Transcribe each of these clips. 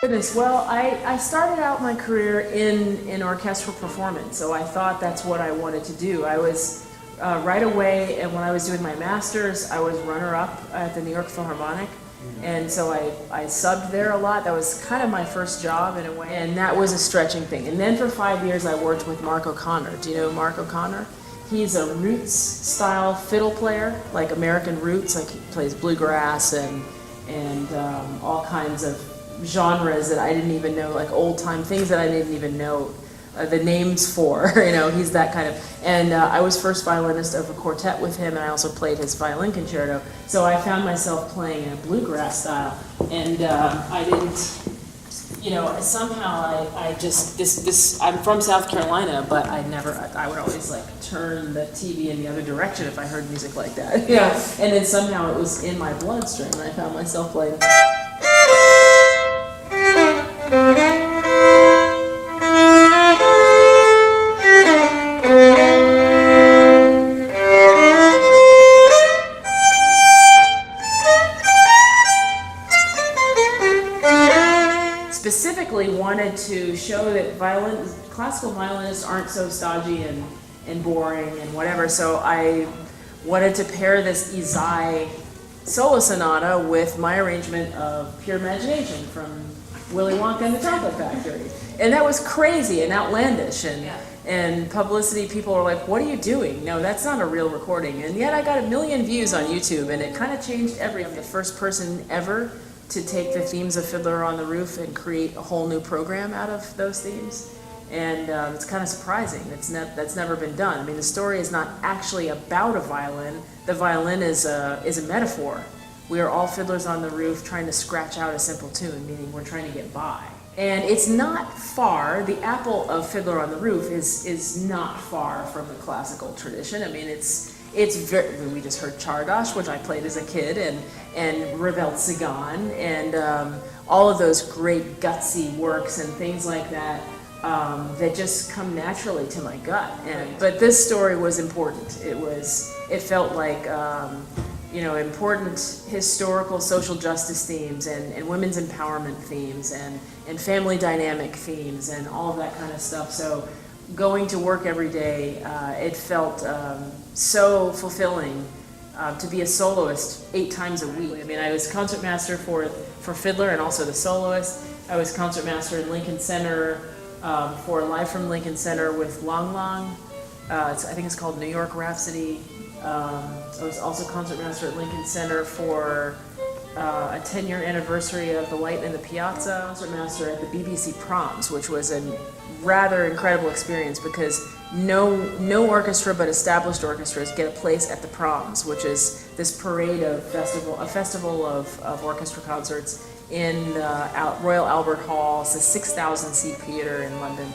Goodness, well, I started out my career in orchestral performance, so I thought that's what I wanted to do. I was right away, and when I was doing my master's, I was runner-up at the New York Philharmonic, and so I subbed there a lot. That was kind of my first job in a way, and that was a stretching thing. And then for 5 years, I worked with Mark O'Connor. Do you know Mark O'Connor? He's a roots-style fiddle player, like American roots, like he plays bluegrass and all kinds of genres that I didn't even know, like old-time things that I didn't even know the names for. He's that kind of, and I was first violinist of a quartet with him, and I also played his violin concerto, so I found myself playing in a bluegrass style, and I didn't, somehow I just, I'm from South Carolina, but I would always like turn the TV in the other direction if I heard music like that, and then somehow it was in my bloodstream, and I found myself playing. Specifically wanted to show that classical violinists aren't so stodgy and boring and whatever, so I wanted to pair this Izai solo sonata with my arrangement of Pure Imagination from Willy Wonka and the Chocolate Factory. And that was crazy and outlandish, and publicity people were like, what are you doing? No, that's not a real recording. And yet I got 1 million views on YouTube, and it kind of changed everything. I'm the first person ever to take the themes of Fiddler on the Roof and create a whole new program out of those themes. And it's kind of surprising. That's never been done. I mean, the story is not actually about a violin. The violin is a metaphor. We are all fiddlers on the roof trying to scratch out a simple tune, meaning we're trying to get by. And it's not far, the apple of Fiddler on the Roof is not far from the classical tradition. I mean, it's very, we just heard Chardash, which I played as a kid, and Revel Tsigan, and all of those great gutsy works and things like that that just come naturally to my gut. But this story was important. It felt like important historical social justice themes and women's empowerment themes and family dynamic themes and all of that kind of stuff. So going to work every day, it felt so fulfilling to be a soloist 8 times a week. I mean, I was concertmaster for Fiddler and also the soloist. I was concertmaster in Lincoln Center for Live from Lincoln Center with Long Long. I think it's called New York Rhapsody. I was also concertmaster at Lincoln Center for a 10-year anniversary of The Light in the Piazza. Concertmaster at the BBC Proms, which was a rather incredible experience because no orchestra but established orchestras get a place at the Proms, which is this parade of a festival of orchestra concerts in Royal Albert Hall. It's a 6,000 seat theater in London.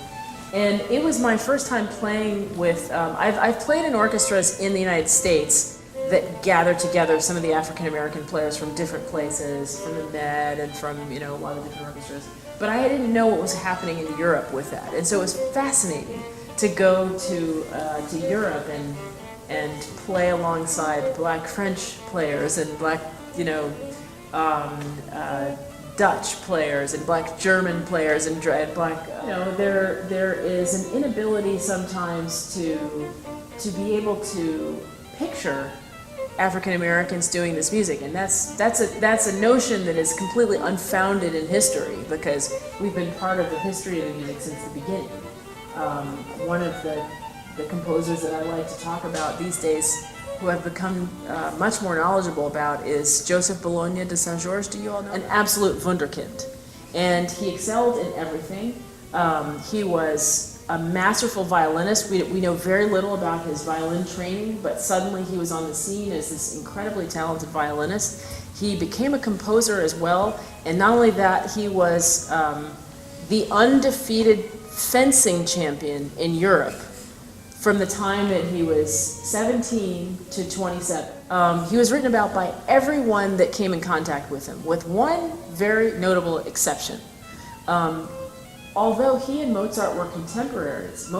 And it was my first time playing with, I've played in orchestras in the United States that gather together some of the African American players from different places, from the Med and from a lot of different orchestras. But I didn't know what was happening in Europe with that. And so it was fascinating to go to Europe and play alongside black French players and black, Dutch players and black German players and black, there is an inability sometimes to be able to picture African Americans doing this music, and that's a notion that is completely unfounded in history because we've been part of the history of the music since the beginning. One of the composers that I like to talk about these days, who I've become much more knowledgeable about, is Joseph Bologna de Saint-Georges. Do you all know? An absolute wunderkind. And he excelled in everything. He was a masterful violinist. We know very little about his violin training, but suddenly he was on the scene as this incredibly talented violinist. He became a composer as well, and not only that, he was the undefeated fencing champion in Europe from the time that he was 17 to 27. He was written about by everyone that came in contact with him, with one very notable exception. Although he and Mozart were contemporaries,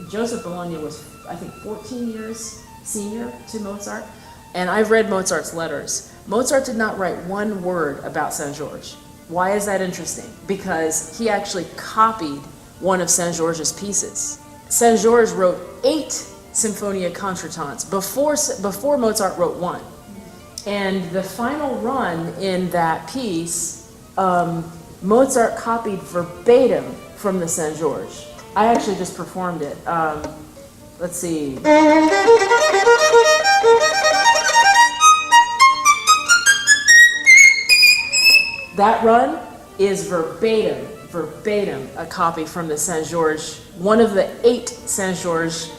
Joseph Bologna was, I think, 14 years senior to Mozart, and I've read Mozart's letters. Mozart did not write one word about Saint-Georges. Why is that interesting? Because he actually copied one of Saint-Georges' pieces. Saint-Georges wrote 8 Symphonia Contretantes before Mozart wrote 1. And the final run in that piece, Mozart copied verbatim from the Saint-Georges. I actually just performed it. Let's see. That run is verbatim a copy from the Saint-Georges, one of the 8 Saint-Georges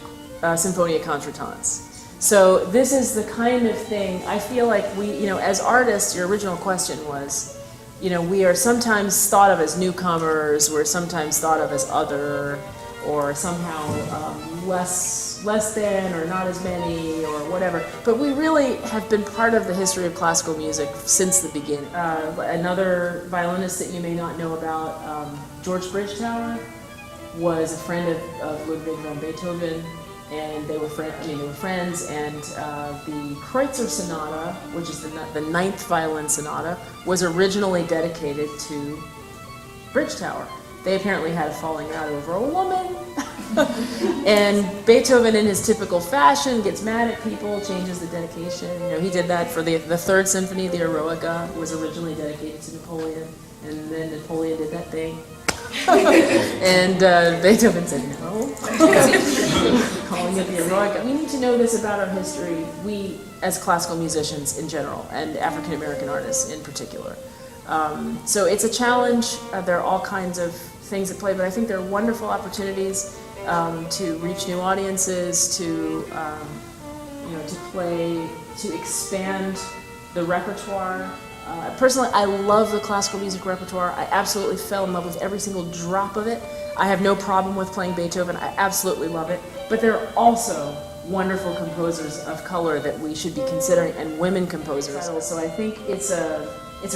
Symphonia Contretantes. So this is the kind of thing, I feel like we, as artists, your original question was, we are sometimes thought of as newcomers, we're sometimes thought of as other, or somehow less than, or not as many, or whatever. But we really have been part of the history of classical music since the beginning. Another violinist that you may not know about, George Bridgetower, was a friend of Ludwig van Beethoven, and they were friends. And the Kreutzer Sonata, which is the 9th violin sonata, was originally dedicated to Bridgetower. They apparently had a falling out over a woman. And Beethoven, in his typical fashion, gets mad at people, changes the dedication. He did that for the 3rd Symphony, the Eroica, was originally dedicated to Napoleon, and then Napoleon did that thing. And Beethoven said no, calling it the Eroica. We need to know this about our history, we as classical musicians in general, and African American artists in particular. So it's a challenge. There are all kinds of things at play, but I think there are wonderful opportunities to reach new audiences, to play, to expand the repertoire. Personally, I love the classical music repertoire. I absolutely fell in love with every single drop of it. I have no problem with playing Beethoven. I absolutely love it. But there are also wonderful composers of color that we should be considering, and women composers. So I think it's a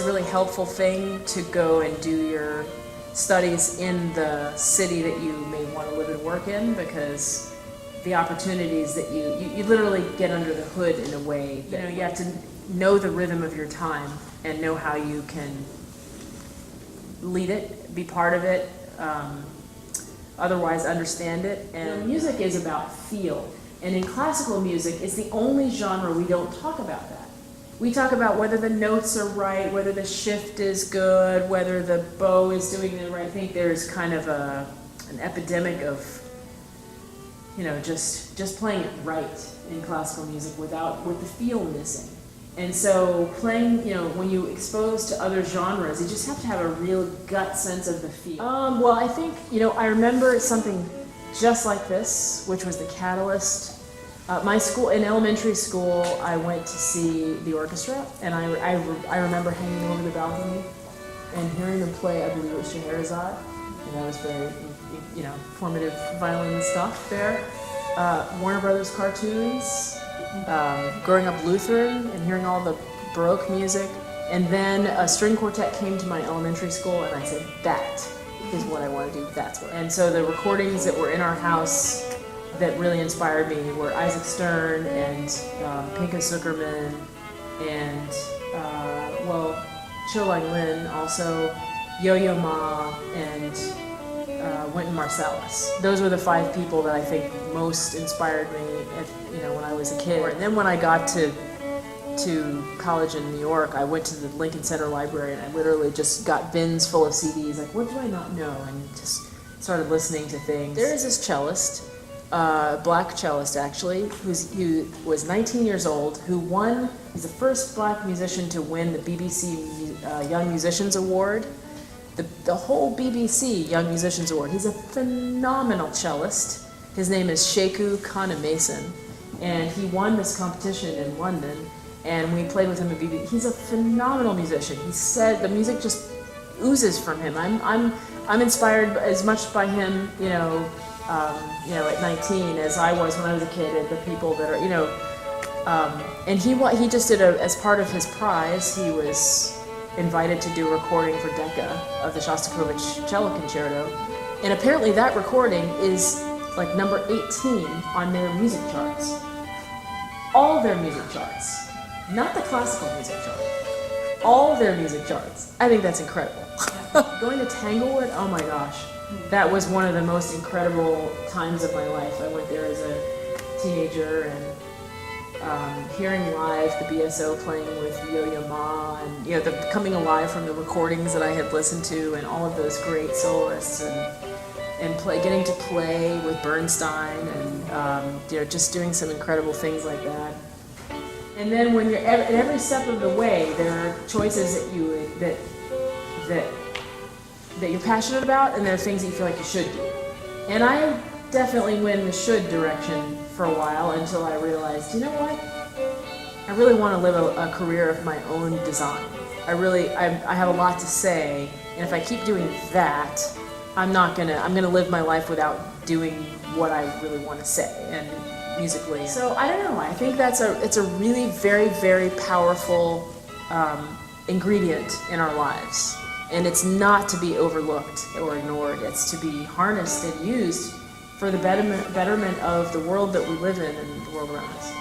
really helpful thing to go and do your studies in the city that you may want to live and work in, because the opportunities that you literally get under the hood in a way that you have to know the rhythm of your time and know how you can lead it, be part of it, otherwise understand it. And music is about feel, and in classical music it's the only genre we don't talk about that. We talk about whether the notes are right, whether the shift is good, whether the bow is doing the right. I think there's kind of an epidemic of, just playing it right in classical music with the feel missing. And so playing, when you expose to other genres, you just have to have a real gut sense of the feel. Well, I think, I remember something just like this, which was the catalyst. My school, in elementary school, I went to see the orchestra, and I remember hanging over the balcony and hearing them play, I believe it was Scheherazade, and that was very, formative violin stuff there. Warner Brothers cartoons, growing up Lutheran and hearing all the Baroque music, and then a string quartet came to my elementary school, and I said, that is what I want to do, that's what. And so the recordings that were in our house that really inspired me were Isaac Stern and Pinka Zuckerman and, Chiu-Lang Lin, also Yo-Yo Ma, and Wynton Marsalis. Those were the 5 people that I think most inspired me when I was a kid. And then when I got to college in New York, I went to the Lincoln Center Library, and I literally just got bins full of CDs, like, what do I not know? And just started listening to things. There is this cellist, black cellist actually, who was 19 years old, he's the first black musician to win the BBC Young Musicians Award. The whole BBC Young Musicians Award. He's a phenomenal cellist. His name is Sheku Kana Mason, and he won this competition in London, and we played with him at BBC. He's a phenomenal musician. He said the music just oozes from him. I'm inspired as much by him, at 19 as I was when I was a kid, and the people that are, and he just did as part of his prize, he was invited to do a recording for Decca of the Shostakovich Cello Concerto, and apparently that recording is like number 18 on their music charts. All their music charts, not the classical music chart. all of their music charts. I think that's incredible. Going to Tanglewood, oh my gosh, that was one of the most incredible times of my life. I went there as a teenager, and hearing live the BSO playing with Yo-Yo Ma, and the coming alive from the recordings that I had listened to, and all of those great soloists, and getting to play with Bernstein, and just doing some incredible things like that. And then when you're at every step of the way, there are choices that you're passionate about, and there are things that you feel like you should do. And I definitely went in the should direction for a while until I realized, you know what? I really want to live a career of my own design. I have a lot to say, and if I keep doing that, I'm gonna live my life without doing what I really want to say and musically. So I don't know. I think it's a really very, very powerful ingredient in our lives, and it's not to be overlooked or ignored. It's to be harnessed and used for the betterment of the world that we live in and the world around us.